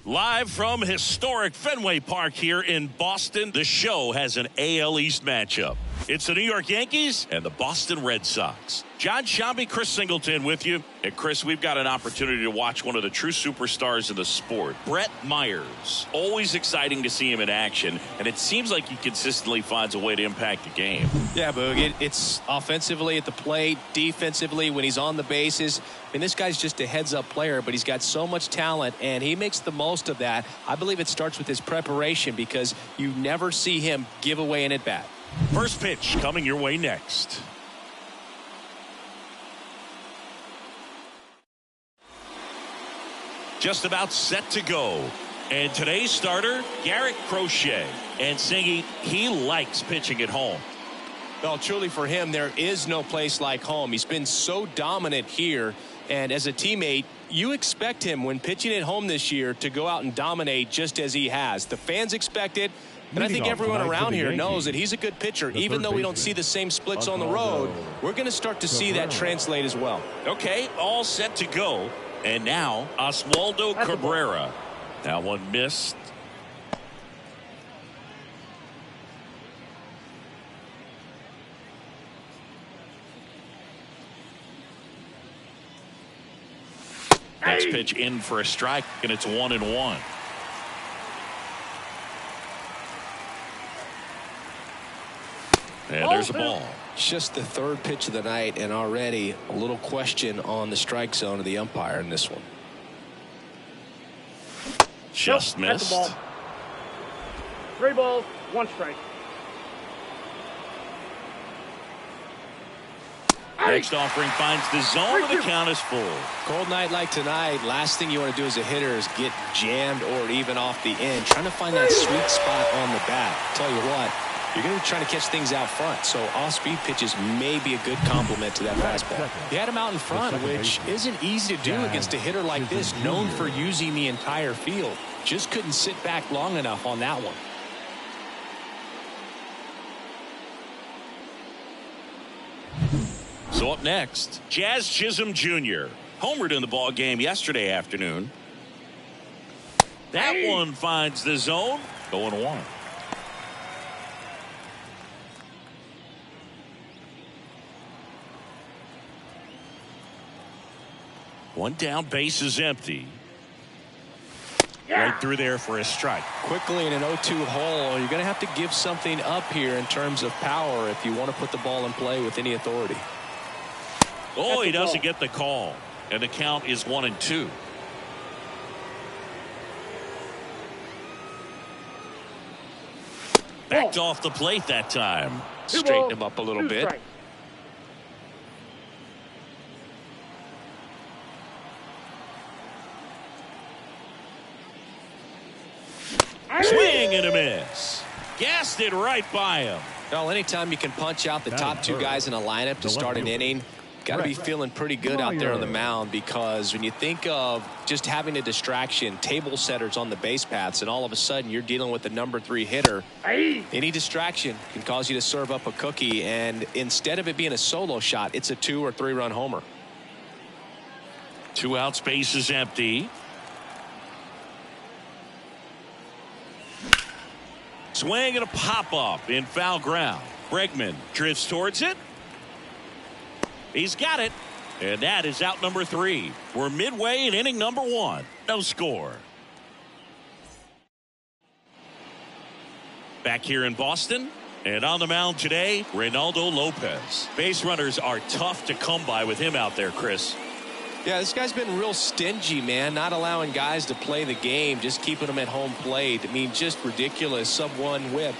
Live from historic Fenway Park here in Boston, the show has an AL East matchup. It's the New York Yankees and the Boston Red Sox. John Shambi, Chris Singleton with you. And Chris, we've got an opportunity to watch one of the true superstars in the sport, Brett Myers. Always exciting to see him in action, and it seems like he consistently finds a way to impact the game. Yeah, Boog, it's offensively at the plate, defensively when he's on the bases. I mean, this guy's just a heads-up player, but he's got so much talent, and he makes the most of that. I believe it starts with his preparation because you never see him give away an at-bat. First pitch coming your way next. Just about set to go. And today's starter, Garrett Crochet. And Singy, he likes pitching at home. Well, truly for him, there is no place like home. He's been so dominant here. And as a teammate, you expect him when pitching at home this year to go out and dominate just as he has. The fans expect it. And I think everyone around here knows that he's a good pitcher. Even though we don't see the same splits on the road, we're going to start to see that translate as well. Okay, all set to go. And now, Oswaldo Cabrera. That one missed. Next pitch in for a strike, and it's 1-1. And there's a ball. Just the third pitch of the night, and already a little question on the strike zone of the umpire in this one. Just missed. That's the ball. 3 balls, 1 strike. Next offering finds the zone, and the count is full. Cold night like tonight, last thing you want to do as a hitter is get jammed or even off the end. Trying to find that sweet spot on the bat. Tell you what, you're going to be trying to catch things out front, so off-speed pitches may be a good complement to that fastball. He had him out in front, which isn't easy to do against a hitter like this, known for using the entire field. Just couldn't sit back long enough on that one. So up next, Jazz Chisholm Jr. homered in the ball game yesterday afternoon. That one finds the zone. 0-1. One down, base is empty. Right through there for a strike. Quickly in an 0-2 hole, you're going to have to give something up here in terms of power if you want to put the ball in play with any authority. Oh, he doesn't get the call. And the count is 1-2. Backed off the plate that time. Straighten him up a little bit. Swing and a miss. Gassed it right by him. Well, anytime you can punch out the top 2 guys in a lineup to start an inning, got to be feeling pretty good out there on the mound, because when you think of just having a distraction, table setters on the base paths, and all of a sudden you're dealing with the number 3 hitter, any distraction can cause you to serve up a cookie, and instead of it being a solo shot, it's a 2 or 3 run homer. 2 outs, base is empty. Swing and a pop-up in foul ground. Bregman drifts towards it. He's got it. And that is out number 3. We're midway in inning number 1. No score. Back here in Boston. And on the mound today, Reynaldo Lopez. Base runners are tough to come by with him out there, Chris. Yeah, this guy's been real stingy, man, not allowing guys to play the game, just keeping them at home plate. I mean, just ridiculous sub-1 whip.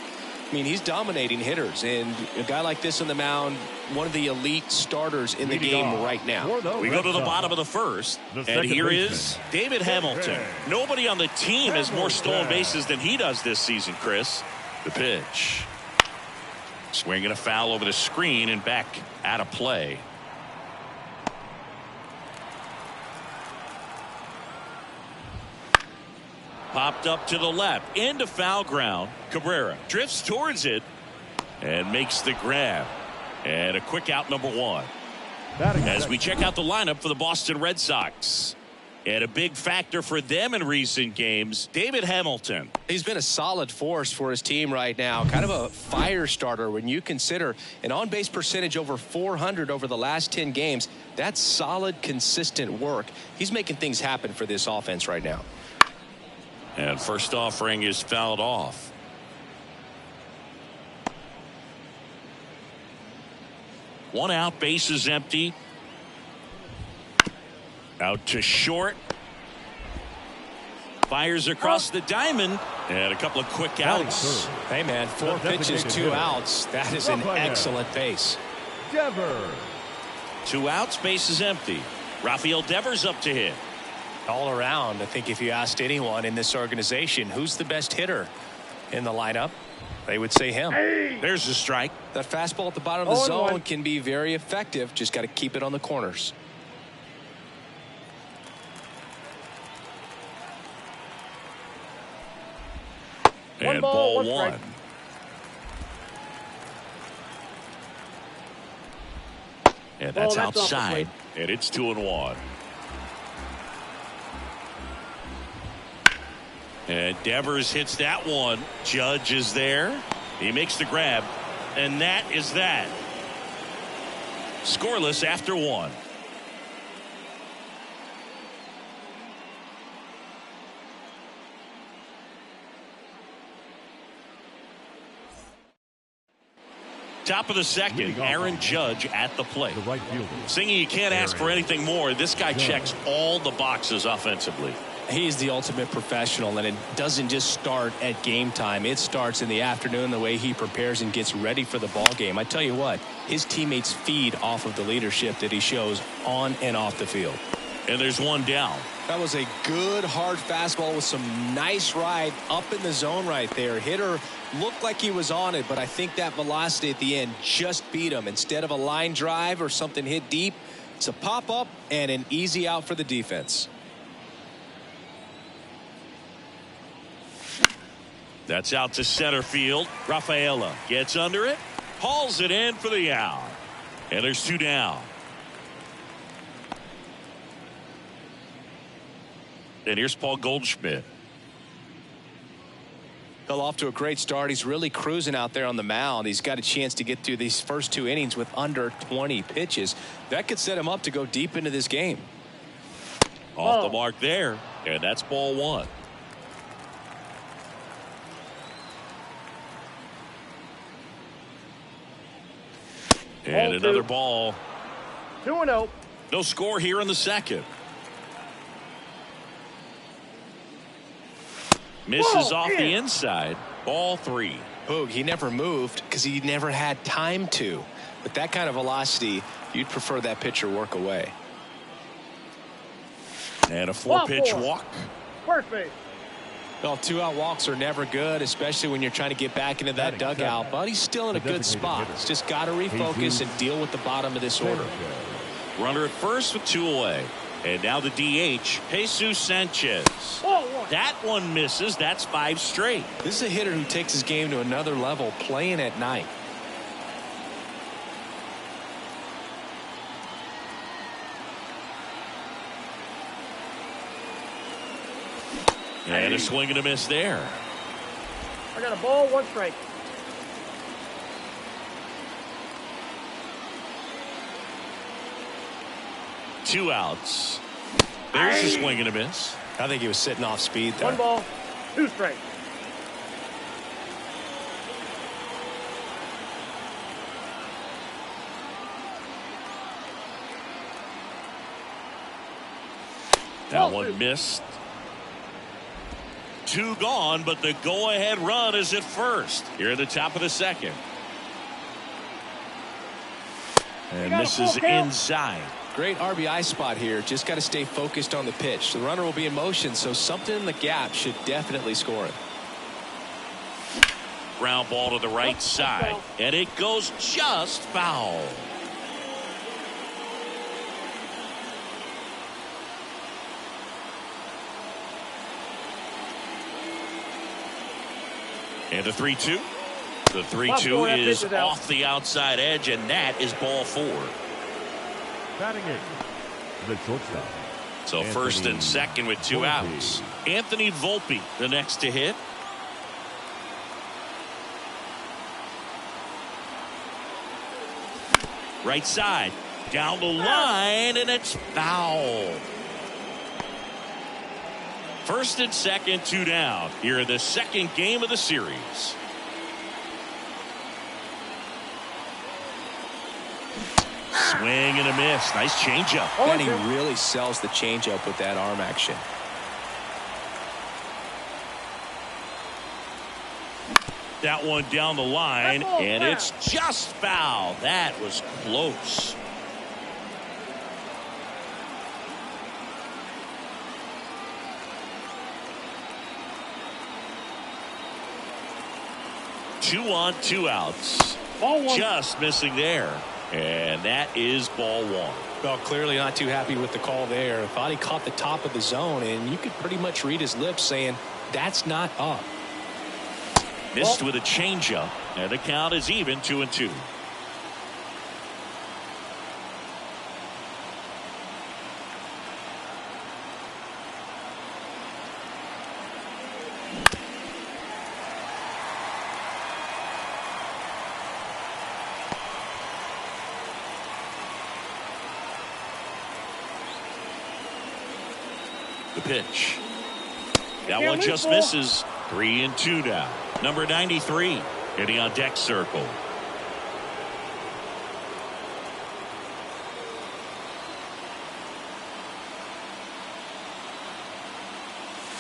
I mean, he's dominating hitters, and a guy like this on the mound, one of the elite starters in the game right now. We go to the bottom of the first, and here is David Hamilton. Nobody on the team has more stolen bases than he does this season, Chris. The pitch. Swinging a foul over the screen and back out of play. Popped up to the left into foul ground. Cabrera drifts towards it and makes the grab. And a quick out, number 1. As we check out the lineup for the Boston Red Sox. And a big factor for them in recent games, David Hamilton. He's been a solid force for his team right now. Kind of a fire starter when you consider an on-base percentage over 400 over the last 10 games. That's solid, consistent work. He's making things happen for this offense right now. And first offering is fouled off. One out, base is empty. Out to short. Fires across the diamond. And a couple of quick outs. Hey, man, 4 pitches, 2 outs. That is an excellent base. Devers. 2 outs, base is empty. Rafael Devers up to hit. All around, I think if you asked anyone in this organization who's the best hitter in the lineup, they would say him. There's a strike. That fastball at the bottom of the zone can be very effective. Just got to keep it on the corners. And ball one. And that's outside. And it's 2-1. And Devers hits that one. Judge is there. He makes the grab. And that is that. Scoreless after 1. Top of the second, Aaron Judge at the plate. Singing, you can't ask for anything more. This guy checks all the boxes offensively. He's the ultimate professional, and it doesn't just start at game time. It starts in the afternoon, the way he prepares and gets ready for the ball game. I tell you what, his teammates feed off of the leadership that he shows on and off the field. And there's one down. That was a good hard fastball with some nice ride up in the zone right there. Hitter looked like he was on it, but I think that velocity at the end just beat him. Instead of a line drive or something hit deep, it's a pop up and an easy out for the defense. That's out to center field. Rafaela gets under it, hauls it in for the out. And there's 2 down. And here's Paul Goldschmidt. Fell off to a great start. He's really cruising out there on the mound. He's got a chance to get through these first 2 innings with under 20 pitches. That could set him up to go deep into this game. Off the mark there. And that's ball 1. And another ball. 2-0. No score here in the second. Misses off the inside. Ball 3. Boog, he never moved because he never had time to. With that kind of velocity, you'd prefer that pitcher work away. And a 4-pitch walk. First base. Well, 2-out walks are never good, especially when you're trying to get back into that dugout. But he's still in a good spot. He's just got to refocus and deal with the bottom of this order. Runner at first with 2 away. And now the DH, Jesus Sanchez. That one misses. That's 5 straight. This is a hitter who takes his game to another level playing at night. And a swing and a miss there. I got a ball, 1 strike. Two outs. There's a swing and a miss. I think he was sitting off speed there. 1 ball, 2 strikes. That one missed. 2 gone, but the go-ahead run is at first. Here at the top of the second. And this is inside. Great RBI spot here. Just got to stay focused on the pitch. The runner will be in motion, so something in the gap should definitely score it. Ground ball to the right side, and it goes just foul. And the 3-2. The 3-2 is off the outside edge, and that is ball 4. Batting it, the shortstop. So first and second with 2 outs. Anthony Volpe, the next to hit. Right side, down the line, and it's foul. First and second, 2 down. Here in the second game of the series. Swing and a miss. Nice changeup. And he really sells the changeup with that arm action. That one down the line, and it's just foul. That was close. Two on, 2 outs. Ball 1. Just missing there. And that is ball 1. Well, clearly not too happy with the call there. Thought he caught the top of the zone, and you could pretty much read his lips saying, that's not up. Missed with a changeup, and the count is even 2-2. The pitch. That one just misses. 3-2 now. Number 93 hitting on deck circle.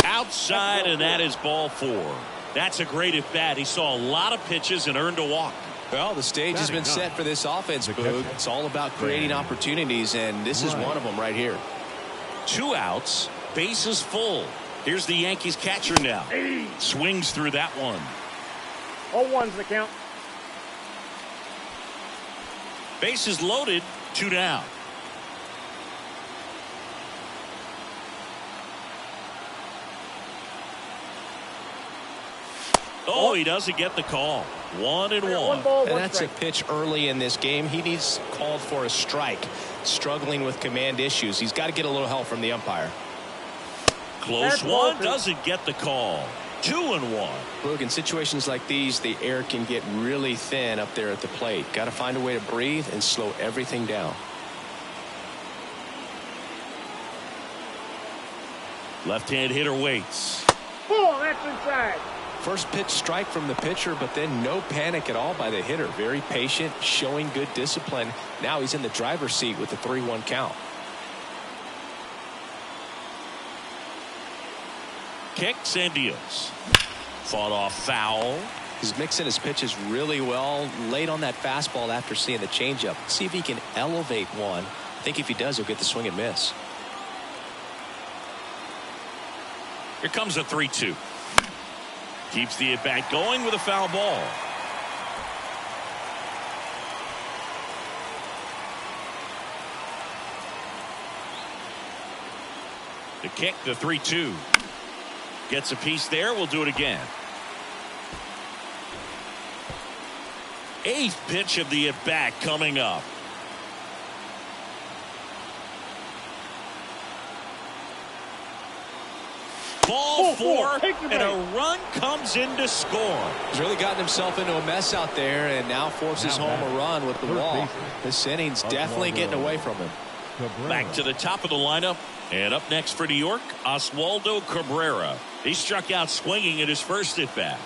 Outside, and that is ball 4. That's a great at bat. He saw a lot of pitches and earned a walk. Well, the stage has been set for this offense, Boog. It's all about creating opportunities, and this is one of them right here. 2 outs, bases full. Here's the Yankees catcher now. Swings through that one. 0-1's the count. Bases loaded, 2 down. Oh, he doesn't get the call. 1-1. 1 ball, 1 and that's strike. a pitch early in this game. He needs called for a strike. Struggling with command issues. He's got to get a little help from the umpire. Close one, doesn't get the call. 2-1. Look, in situations like these, the air can get really thin up there at the plate. Got to find a way to breathe and slow everything down. Left-hand hitter waits. Ball, that's inside. First pitch strike from the pitcher, but then no panic at all by the hitter. Very patient, showing good discipline. Now he's in the driver's seat with the 3-1 count. Kicks and deals. Fought off foul. He's mixing his pitches really well. Late on that fastball after seeing the changeup. See if he can elevate one. I think if he does, he'll get the swing and miss. Here comes a 3-2. Keeps the at-bat going with a foul ball. The kick, the 3-2. Gets a piece there. We'll do it again. 8th pitch of the at-bat coming up. Ball 4, and a run comes in to score. He's really gotten himself into a mess out there and now forces home a run with the wall. This inning's definitely getting away from him. Back to the top of the lineup. And up next for New York, Oswaldo Cabrera. He struck out swinging at his first at-bat.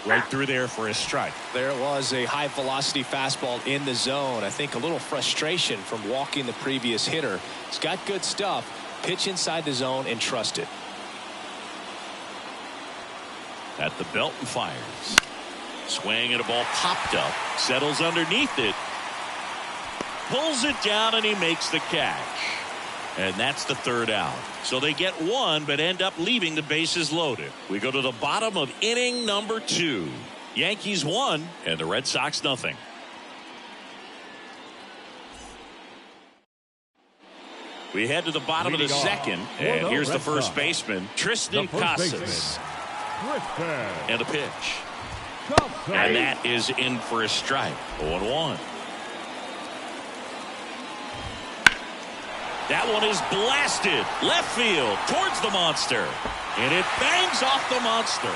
Right through there for a strike. There it was, a high velocity fastball in the zone. I think a little frustration from walking the previous hitter. He's got good stuff. Pitch inside the zone and trust it. At the belt and fires. Swing and a ball popped up. Settles underneath it. Pulls it down and he makes the catch. And that's the 3rd out. So they get 1 but end up leaving the bases loaded. We go to the bottom of inning number 2. Yankees 1 and the Red Sox nothing. We head to the bottom of the second, and here's the first baseman, Tristan Casas. And the pitch. And that is in for a strike. 0-1. That one is blasted left field towards the monster. And it bangs off the monster.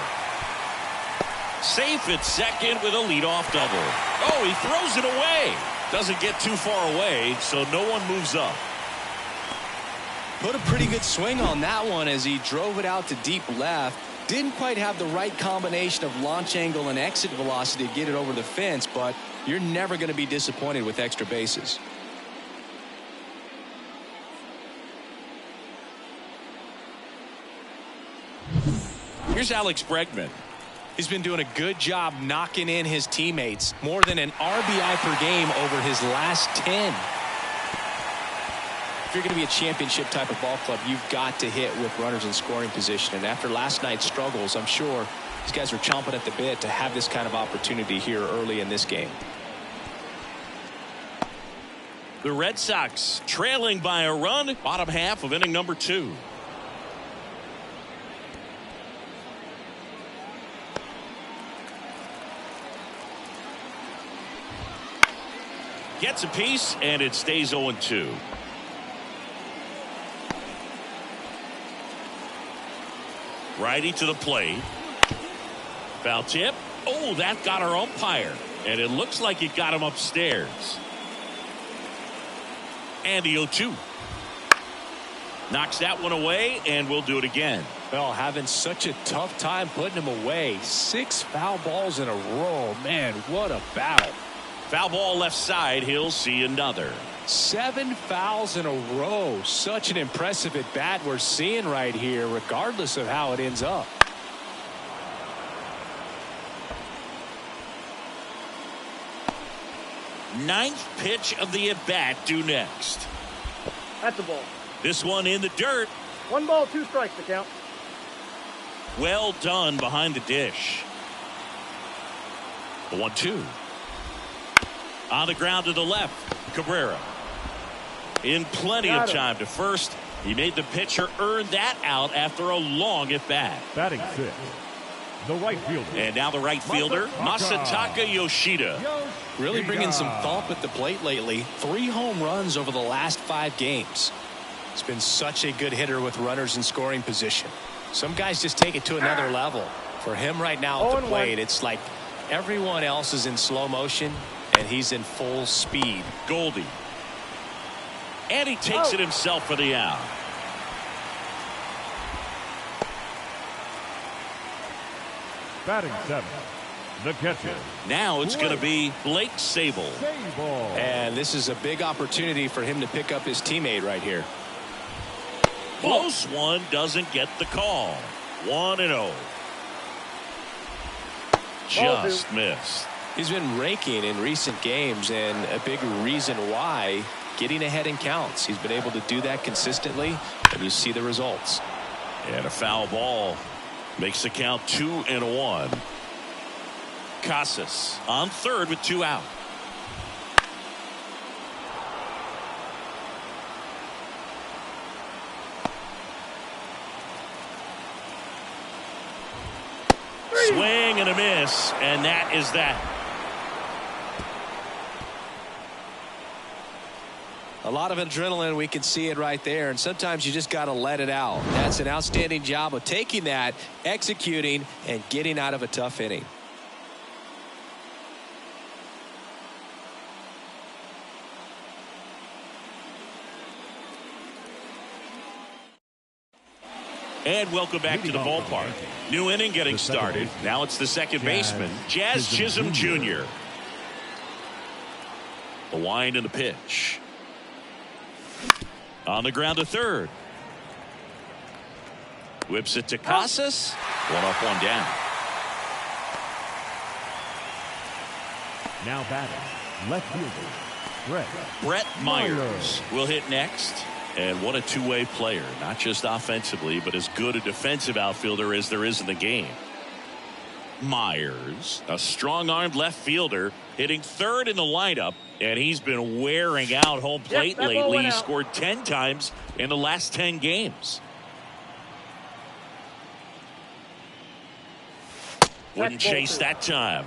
Safe at second with a leadoff double. Oh, he throws it away. Doesn't get too far away, so no one moves up. Put a pretty good swing on that one as he drove it out to deep left. Didn't quite have the right combination of launch angle and exit velocity to get it over the fence, but you're never going to be disappointed with extra bases. Here's Alex Bregman. He's been doing a good job knocking in his teammates. More than an RBI per game over his last 10. If you're going to be a championship type of ball club, you've got to hit with runners in scoring position. And after last night's struggles, I'm sure these guys are chomping at the bit to have this kind of opportunity here early in this game. The Red Sox trailing by a run, bottom half of inning number 2. Gets a piece, and it stays 0-2. Righty to the plate. Foul tip. Oh, that got our umpire. And it looks like it got him upstairs. And the 0-2. Knocks that one away, and we'll do it again. Well, having such a tough time putting him away. 6 foul balls in a row. Man, what a battle. Foul ball left side. He'll see another. 7 fouls in a row. Such an impressive at bat we're seeing right here, regardless of how it ends up. Ninth pitch of the at bat due next. That's a ball. This one in the dirt. 1 ball, 2 strikes to count. Well done behind the dish. The 1-2. On the ground to the left. Cabrera. In plenty of time to first. He made the pitcher earn that out after a long at bat. Batting 6. The right fielder. And now the right fielder, Masataka Yoshida. Really bringing some thump at the plate lately. 3 home runs over the last 5 games. He's been such a good hitter with runners in scoring position. Some guys just take it to another level. For him right now at the plate, it's like everyone else is in slow motion and he's in full speed. Goldie. And he takes it himself for the out. Batting 7. The catcher. Now it's going to be Blake Sabol. And this is a big opportunity for him to pick up his teammate right here. Close one, doesn't get the call. 1-0. Just missed. He's been raking in recent games, and a big reason why, getting ahead in counts. He's been able to do that consistently, and you see the results. And a foul ball makes the count 2-1. Casas on third with 2 out. Swing and a miss, and that is that. A lot of adrenaline, we can see it right there, and sometimes you just got to let it out. That's an outstanding job of taking that, executing, and getting out of a tough inning. And welcome back to the ballpark. New inning getting started. Now it's the second baseman, Jazz Chisholm Jr. The wind and the pitch. On the ground to third. Whips it to Casas. 1 up, 1 down. Now batting, left fielder, Brett Myers will hit next. And what a two-way player, not just offensively, but as good a defensive outfielder as there is in the game. Myers, a strong-armed left fielder, hitting third in the lineup, and he's been wearing out home plate lately. He scored 10 times in the last 10 games. Wouldn't chase that time.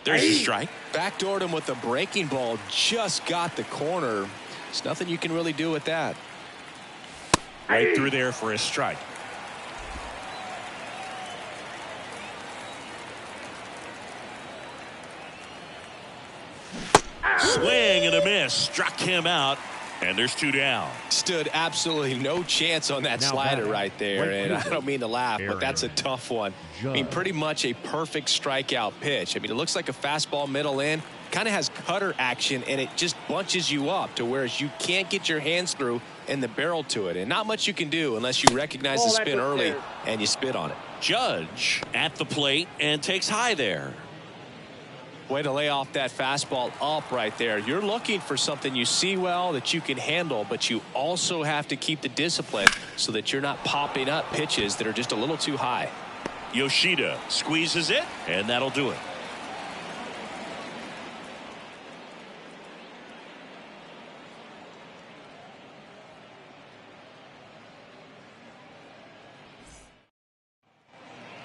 There's a strike. Backdoored him with a breaking ball. Just got the corner. There's nothing you can really do with that. Right through there for a strike. Swing and a miss. Struck him out. And there's 2 down. Stood absolutely no chance on that slider right there. And I don't mean to laugh, but that's a tough one. I mean, pretty much a perfect strikeout pitch. I mean, it looks like a fastball middle in. Kind of has cutter action, and it just bunches you up to where you can't get your hands through and the barrel to it. And not much you can do unless you recognize the spin early and you spit on it. Judge at the plate and takes high there. Way to lay off that fastball up right there. You're looking for something you see well that you can handle, but you also have to keep the discipline so that you're not popping up pitches that are just a little too high. Yoshida squeezes it, and that'll do it.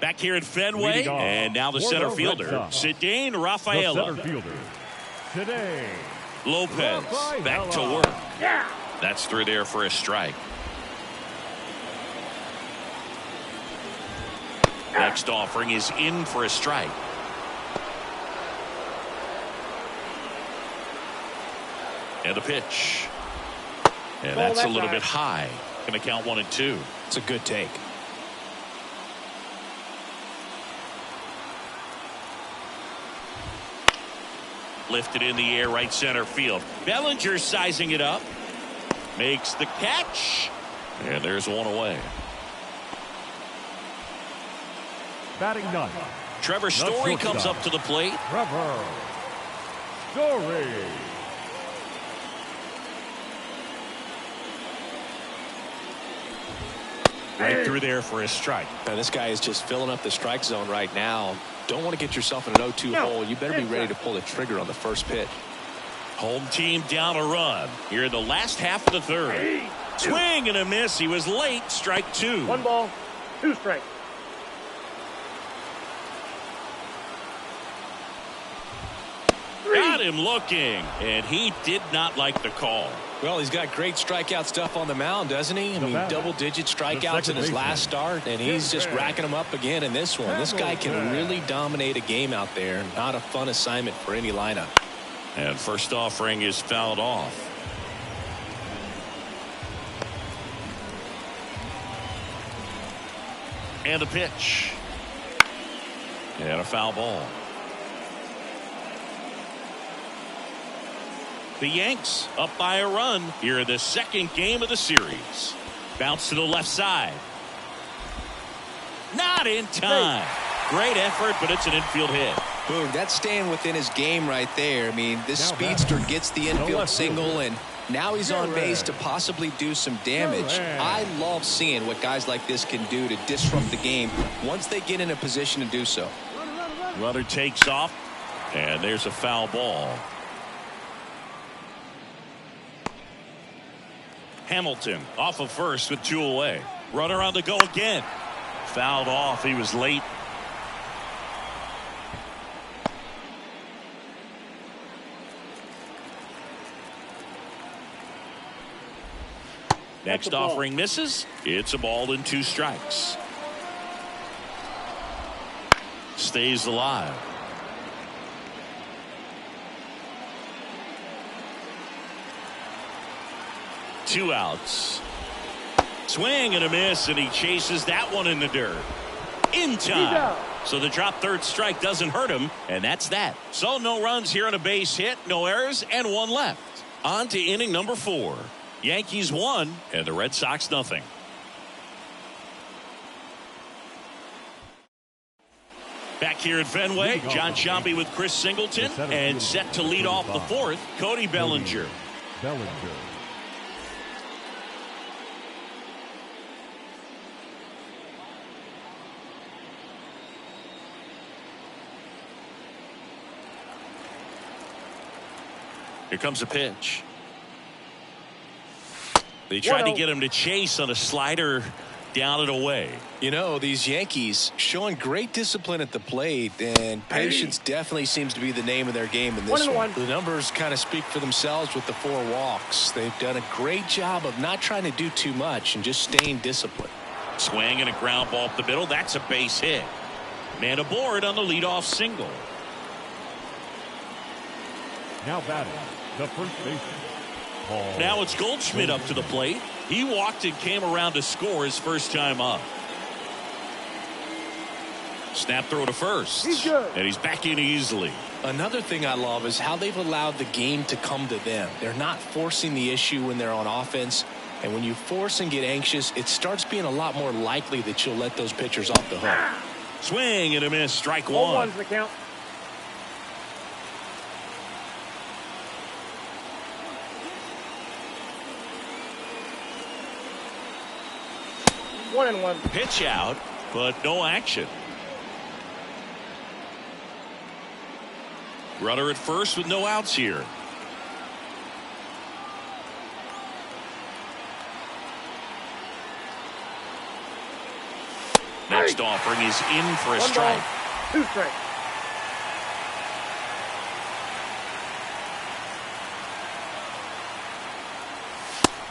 Back here at Fenway, and now the center fielder, Cedane Rafaela. The center fielder, Cedane Lopez back to work. Yeah. That's through there for a strike. Next offering is in for a strike. And a pitch. And that's a little bit high. Going to count 1 and 2. It's a good take. Lifted in the air, right center field. Bellinger sizing it up. Makes the catch. And there's 1 away. batting ninth. Trevor Story comes up to the plate. Trevor Story. Right through there for a strike. And this guy is just filling up the strike zone right now. Don't want to get yourself in an 0-2 hole. You better be ready to pull the trigger on the first pitch. Home team down a run here in the last half of the third. Swing and a miss. He was late. Strike 2. 1 ball, 2 strikes. Got him looking, and he did not like the call. Well, he's got great strikeout stuff on the mound, doesn't he? I mean, double-digit strikeouts in his last start, and he's just racking them up again in this one. This guy can really dominate a game out there. Not a fun assignment for any lineup. And first offering is fouled off. And a pitch. And a foul ball. The Yanks up by a run here in the second game of the series. Bounce to the left side. Not in time. Great effort, but it's an infield hit. Boom, that's staying within his game right there. I mean, this speedster gets the infield single, and now he's on base to possibly do some damage. I love seeing what guys like this can do to disrupt the game once they get in a position to do so. Runner takes off, and there's a foul ball. Hamilton off of first with 2 away. Runner on the go again. Fouled off. He was late. Next offering misses. It's a ball and 2 strikes. Stays alive. Two outs. Swing and a miss, and he chases that one in the dirt. In time. So the drop third strike doesn't hurt him, and that's that. So no runs here on a base hit, no errors, and 1 left. On to inning number 4. Yankees 1 and the Red Sox nothing. Back here at Fenway, John Sciambi with Chris Singleton, and set to lead off the 4th, Cody Bellinger. Here comes a pitch. They tried to get him to chase on a slider down and away. You know, these Yankees showing great discipline at the plate, and patience definitely seems to be the name of their game in this one. The numbers kind of speak for themselves with the 4 walks. They've done a great job of not trying to do too much and just staying disciplined. Swing and a ground ball up the middle. That's a base hit. Man aboard on the leadoff single. Now batting, the first baseman, Paul. Now it's Goldschmidt up to the plate. He walked and came around to score his first time up. Snap throw to first. He's good. And he's back in easily. Another thing I love is how they've allowed the game to come to them. They're not forcing the issue when they're on offense. And when you force and get anxious, it starts being a lot more likely that you'll let those pitchers off the hook. Swing and a miss. Strike All one. one's the count. One and one. Pitch out, but no action. Runner at first with no outs here. Next offering is in for a strike. 2 strikes.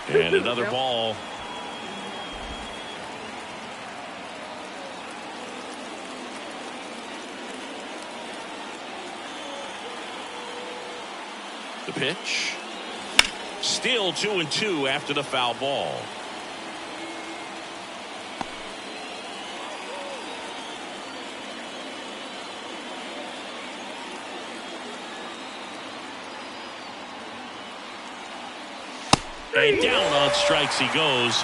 And another ball. The pitch. Still 2-2 after the foul ball. And down on strikes he goes.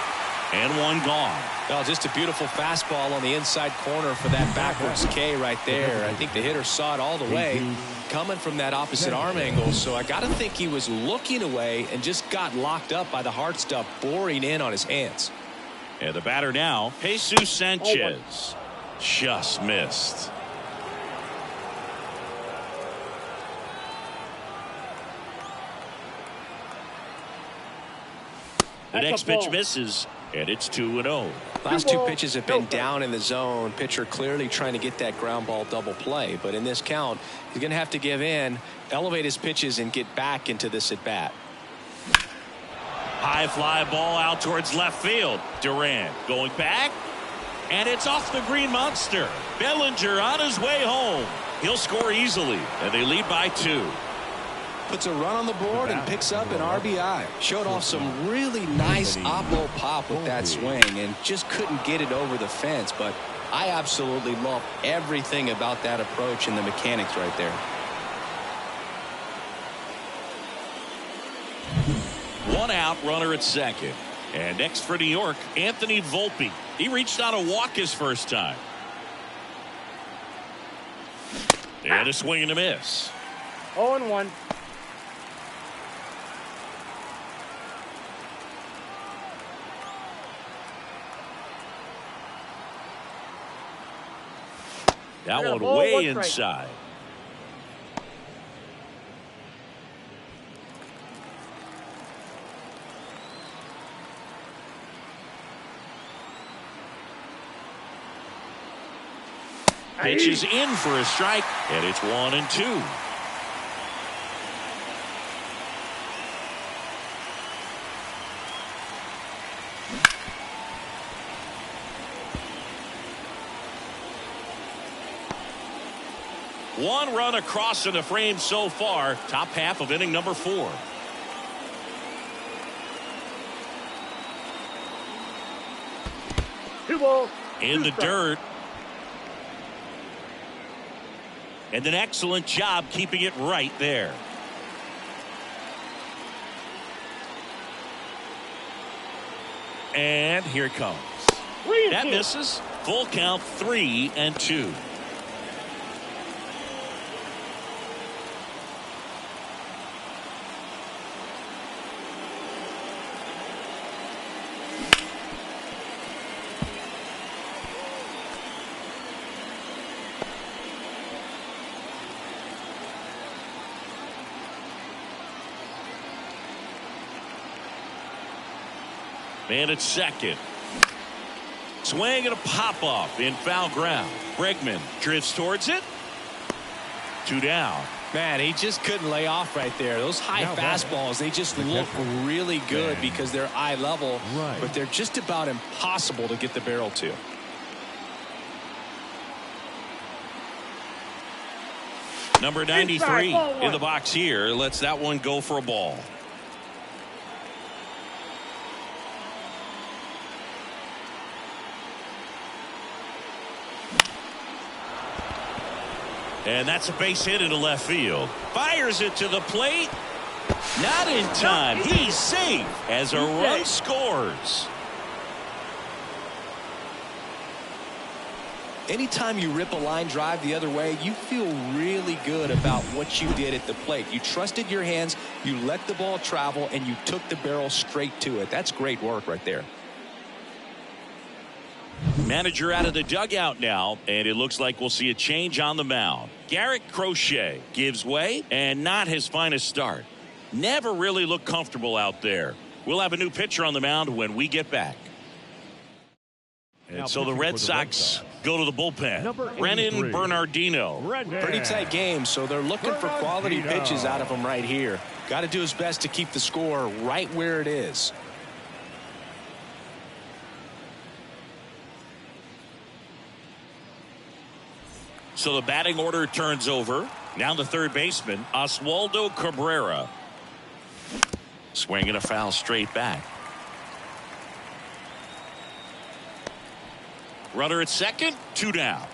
And one gone. Well, just a beautiful fastball on the inside corner for that backwards K right there. I think the hitter saw it all the way coming from that opposite arm angle. So I got to think he was looking away and just got locked up by the hard stuff boring in on his hands. And the batter now, Jesus Sanchez. Just missed. The next pitch misses, and it's 2-0. Last 2 pitches have been down in the zone. Pitcher clearly trying to get that ground ball double play. But in this count, he's going to have to give in, elevate his pitches, and get back into this at bat. High fly ball out towards left field. Durant going back, and it's off the green monster. Bellinger on his way home. He'll score easily, and they lead by 2. Puts a run on the board and picks up an RBI. Showed off some really nice oppo pop with that swing and just couldn't get it over the fence. But I absolutely love everything about that approach and the mechanics right there. One out, runner at second. And next for New York, Anthony Volpe. He reached on a walk his first time. And a swing and a miss. 0-1. That one way inside. Pitch is in for a strike, and it's 1-2. One run across in the frame so far. Top half of inning number 4. Two balls. In the dirt. And an excellent job keeping it right there. And here it comes. That misses. Full count, 3-2. Man at second. Swing and a pop-up in foul ground. Bregman drifts towards it. 2 down. Man, he just couldn't lay off right there. Those high fastballs, they just look really good because they're eye level, but they're just about impossible to get the barrel to. Number 93 in the box here. Lets that one go for a ball. And that's a base hit into left field. Fires it to the plate. Not in time. He's safe as a run scores. Anytime you rip a line drive the other way, you feel really good about what you did at the plate. You trusted your hands, you let the ball travel, and you took the barrel straight to it. That's great work right there. Manager out of the dugout now, and it looks like we'll see a change on the mound. Garrett Crochet gives way, and not his finest start. Never really looked comfortable out there. We'll have a new pitcher on the mound when we get back. And so the Red Sox go to the bullpen. Brennan Bernardino. Pretty tight game, so they're looking for quality pitches out of him right here. Got to do his best to keep the score right where it is. So the batting order turns over. Now the third baseman, Oswaldo Cabrera. Swinging a foul straight back. Runner at second, 2 down.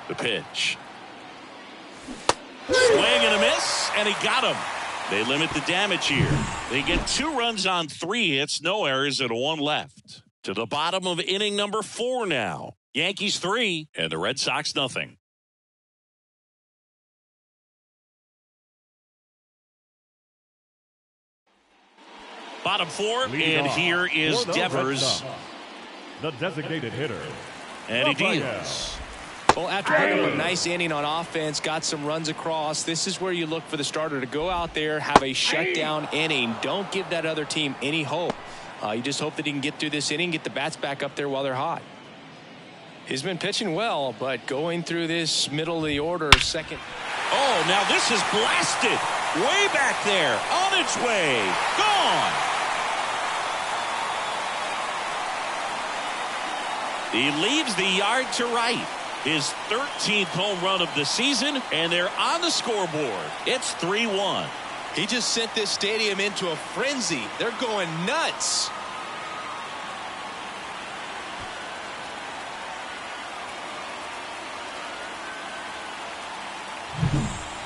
The pitch. Swing and a miss, and he got him. They limit the damage here. They get 2 runs on 3 hits, no errors, and 1 left. To the bottom of inning number 4 now. Yankees 3 and the Red Sox nothing. Bottom 4, and here is Devers. The designated hitter. And he deals. Well, after putting up a nice inning on offense, got some runs across, this is where you look for the starter to go out there, have a shutdown inning. Don't give that other team any hope. You just hope that he can get through this inning, get the bats back up there while they're hot. He's been pitching well, but going through this middle of the order, second. Oh, now this is blasted. Way back there. On its way. Gone. He leaves the yard to right. His 13th home run of the season, and they're on the scoreboard. It's 3-1. He just sent this stadium into a frenzy. They're going nuts.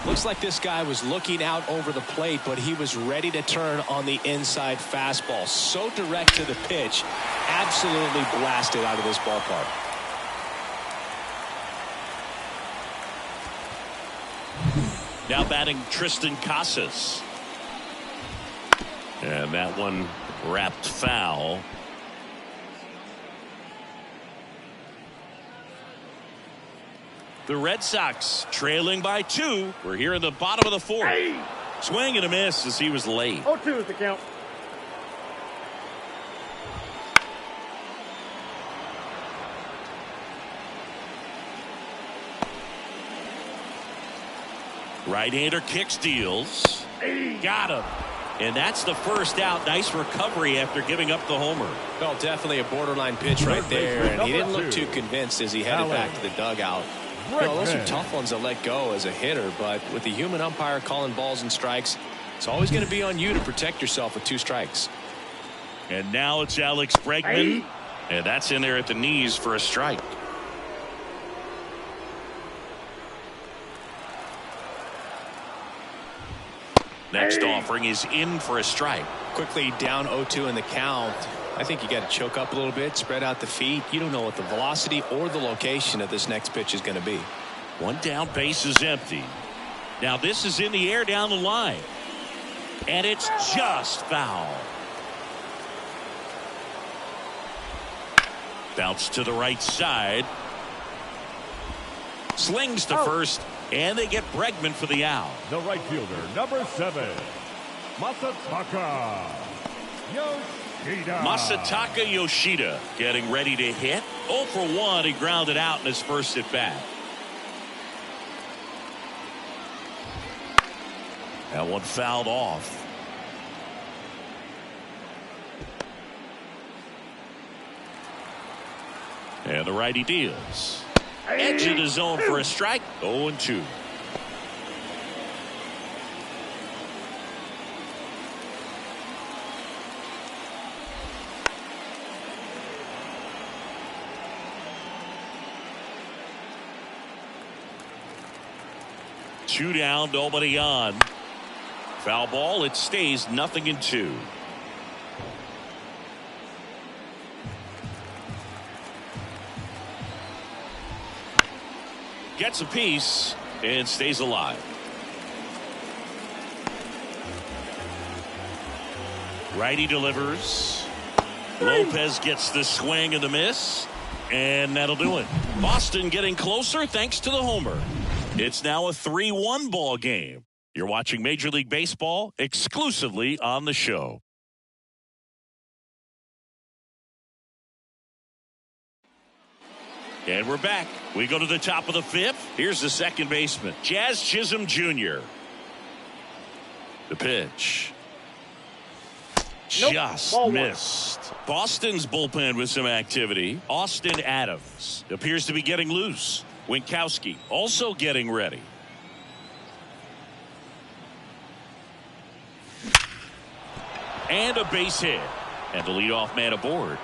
Looks like this guy was looking out over the plate, but he was ready to turn on the inside fastball. So direct to the pitch. Absolutely blasted out of this ballpark. Now batting Tristan Casas. And that one wrapped foul. The Red Sox trailing by 2. We're here in the bottom of the 4th. Hey. Swing and a miss as he was late. 0-2 is the count. Right-hander kicks, deals. Got him. And that's the first out. Nice recovery after giving up the homer. Well, definitely a borderline pitch right there, and he didn't look too convinced as he headed back to the dugout. Well, those are tough ones to let go as a hitter, but with the human umpire calling balls and strikes, it's always going to be on you to protect yourself with 2 strikes. And now it's Alex Bregman, and that's in there at the knees for a strike. Next offering is in for a strike. Quickly down 0-2 in the count. I think you got to choke up a little bit, spread out the feet. You don't know what the velocity or the location of this next pitch is going to be. 1 down, base is empty. Now this is in the air down the line. And it's just foul. Bounce to the right side. Slings to first, and they get Bregman for the out. The right fielder, number 7, Masataka Yoshida. Masataka Yoshida getting ready to hit. 0 for 1. He grounded out in his first at bat. That one fouled off. And the righty deals. Edge of the zone for a strike. 0-2. Two down, nobody on. Foul ball. It stays 0-2. Gets a piece and stays alive. Righty delivers. Lopez gets the swing and the miss, and that'll do it. Boston getting closer thanks to the homer. It's now a 3-1 ball game. You're watching Major League Baseball exclusively on the show. And we're back. We go to the top of the 5th. Here's the second baseman, Jazz Chisholm Jr. The pitch. Just missed. Boston's bullpen with some activity. Austin Adams appears to be getting loose. Winkowski also getting ready. And a base hit. And the leadoff man aboard.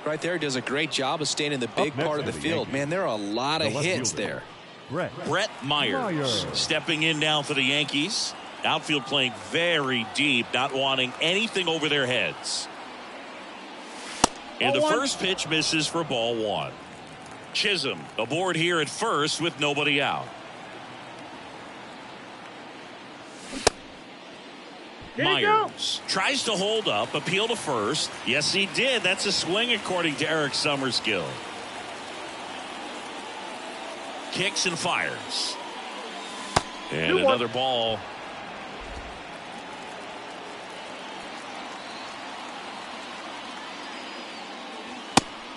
Right there, does a great job of staying in the big part of the field. Man, there are a lot of hits there. Brett Myers stepping in now for the Yankees. Outfield playing very deep, not wanting anything over their heads. And the first pitch misses for ball 1. Chisholm aboard here at first with nobody out. Myers tries to hold up, appeal to first. Yes, he did. That's a swing according to Eric Summerskill. Kicks and fires. And another ball.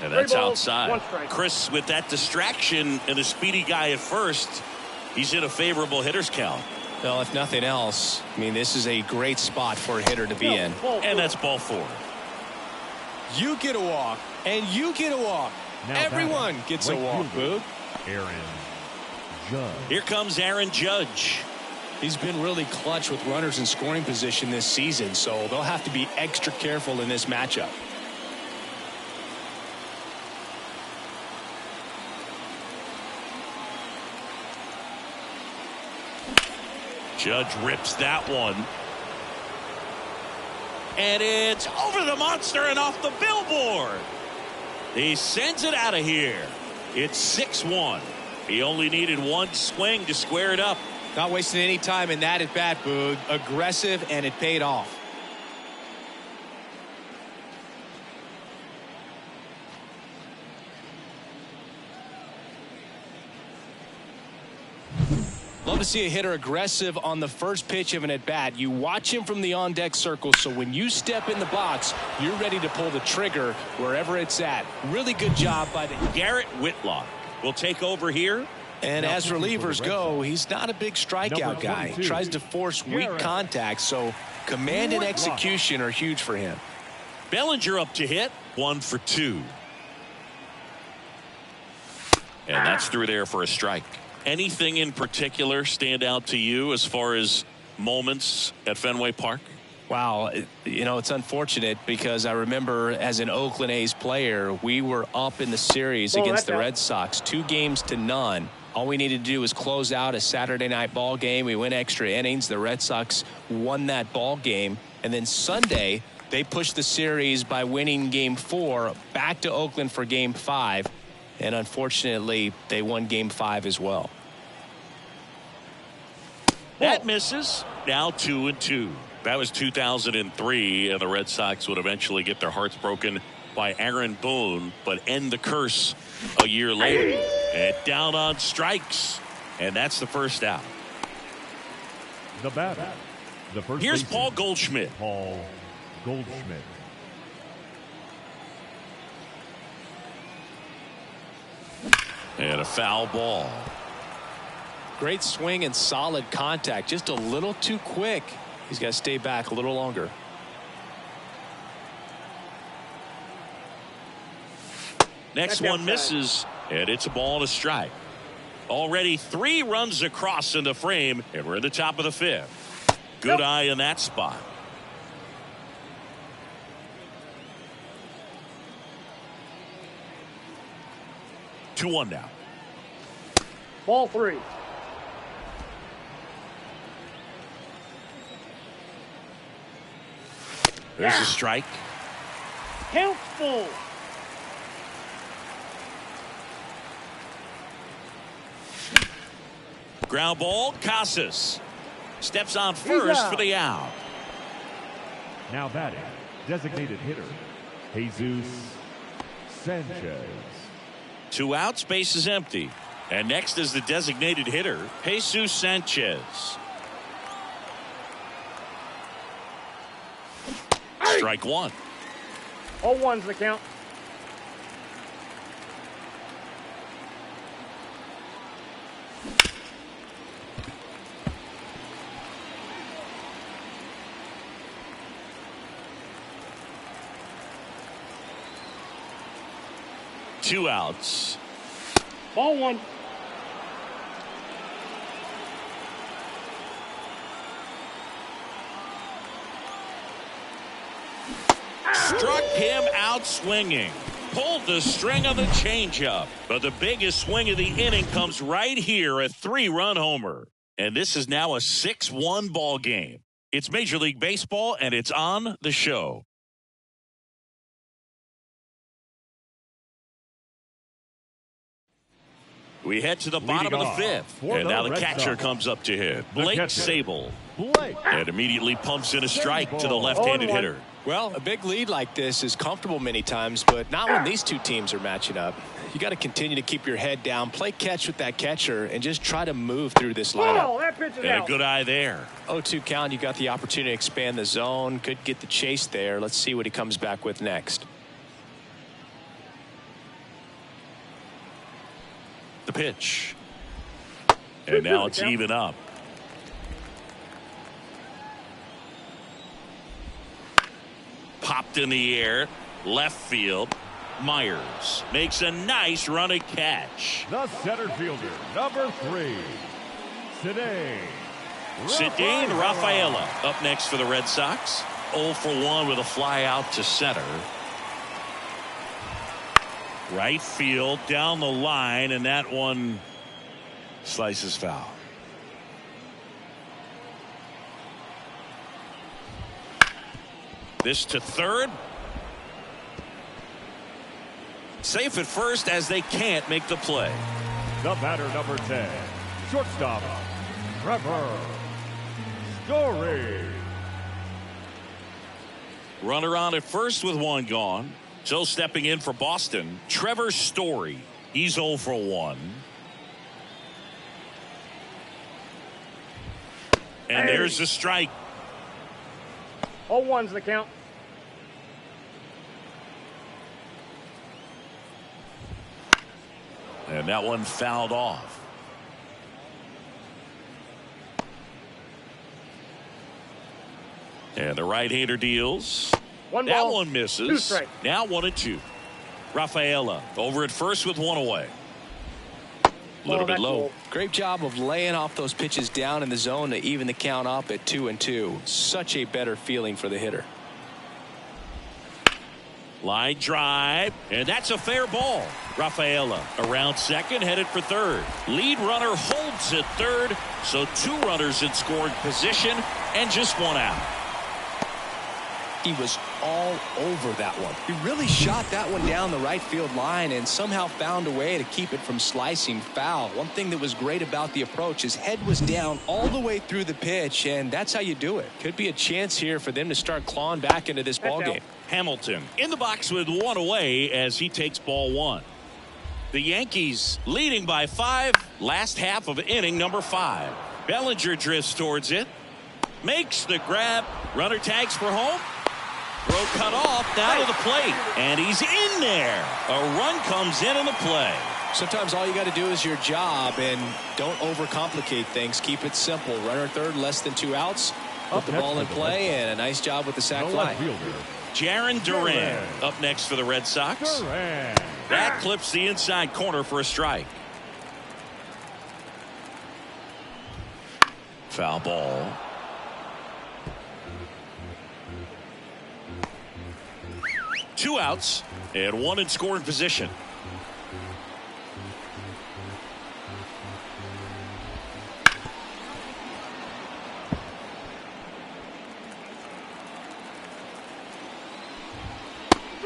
And that's outside. Chris, with that distraction and a speedy guy at first, he's in a favorable hitter's count. Well, if nothing else, I mean, this is a great spot for a hitter to be in. And that's ball 4. You get a walk, and you get a walk. Now everyone gets a walk, Boog. Aaron Judge. Here comes Aaron Judge. He's been really clutch with runners in scoring position this season, so they'll have to be extra careful in this matchup. Judge rips that one. And it's over the monster and off the billboard. He sends it out of here. It's 6-1. He only needed one swing to square it up. Not wasting any time in that at bat, Boog. Aggressive, and it paid off. Love to see a hitter aggressive on the first pitch of an at-bat. You watch him from the on-deck circle, so when you step in the box, you're ready to pull the trigger wherever it's at. Really good job by the... Garrett Whitlock will take over here. And as relievers go, he's not a big strikeout guy. He tries to force weak contact, so command and execution are huge for him. Bellinger up to hit. 1 for 2. And that's through there for a strike. Anything in particular stand out to you as far as moments at Fenway Park? Wow, you know, it's unfortunate because I remember as an Oakland A's player, we were up in the series against the Red Sox, 2-0. All we needed to do was close out a Saturday night ball game. We went extra innings. The Red Sox won that ball game. And then Sunday, they pushed the series by winning Game 4 back to Oakland for Game 5. And unfortunately, they won Game 5 as well. That misses. Now 2-2. That was 2003, and the Red Sox would eventually get their hearts broken by Aaron Boone, but end the curse a year later. And down on strikes, and that's the first out. The batter, the first Here's baseman, Paul Goldschmidt. Paul Goldschmidt. And a foul ball. Great swing and solid contact. Just a little too quick. He's got to stay back a little longer. Next one misses, and it's a ball and a strike. Already 3 runs across in the frame, and we're in the top of the 5th. Good eye in that spot. Two one now. Ball 3. There's a strike. Count full. Ground ball. Casas steps on first for the out. Now batting, designated hitter, Jesus Sanchez. 2 outs, base is empty. And next is the designated hitter, Jesus Sanchez. Strike 1. 0-1's the count. Two outs. Ball 1. Struck him out swinging. Pulled the string on the changeup. But the biggest swing of the inning comes right here, a 3-run homer. And this is now a 6-1 ball game. It's Major League Baseball, and it's on the show. We head to the bottom of the 5th. And now the catcher comes up to hit. Blake Sable. And immediately pumps in a strike to the left-handed hitter. Well, a big lead like this is comfortable many times, but not when these two teams are matching up. You got to continue to keep your head down, play catch with that catcher, and just try to move through this lineup. Oh, that pitch is And out. a good eye there. 0-2 count. You got the opportunity to expand the zone. Could get the chase there. Let's see what he comes back with next. The pitch. And now it's even up. Popped in the air. Left field. Myers makes a nice running catch. The center fielder, number 3, Cedane Rafaela up next for the Red Sox. 0 for 1 with a fly out to center. Right field down the line, and that one slices foul. This to third. Safe at first as they can't make the play. The batter, number 10, shortstop, Trevor Story. Runner on at first with 1 gone. So stepping in for Boston, Trevor Story. He's 0 for 1. And there's the strike. 0-1's the count. And that one fouled off. And the right-hander deals. One That ball, one 2 misses. strikes. Now 1-2. Rafaela over at first with 1 away. A little bit that's low. low. Great job of laying off those pitches down in the zone to even the count up at 2-2. Such a better feeling for the hitter. Line drive, and that's a fair ball. Rafaela around second, headed for third. Lead runner holds at third, so 2 runners in scoring position and just 1 out. He was all over that one. He really shot that one down the right field line and somehow found a way to keep it from slicing foul. One thing that was great about the approach, his head was down all the way through the pitch, and that's how you do it. Could be a chance here for them to start clawing back into this ball game. Hamilton in the box with one away as he takes ball one. The Yankees leading by 5, last half of inning number 5. Bellinger drifts towards it, makes the grab, runner tags for home. Throw cut off, now to the plate, and he's in there. A run comes in the play. Sometimes all you got to do is your job, and don't overcomplicate things. Keep it simple. Runner third, less than 2 outs. Put the ball in play, and a nice job with the sac fly. Jarren Duran up next for the Red Sox. That clips the inside corner for a strike. Foul ball. Two outs and one in scoring position.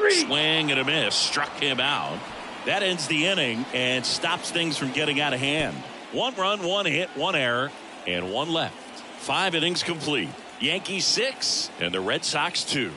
Swing and a miss, struck him out. That ends the inning and stops things from getting out of hand. 1 run, 1 hit, 1 error, and 1 left. 5 innings complete. Yankees 6 and the Red Sox 2.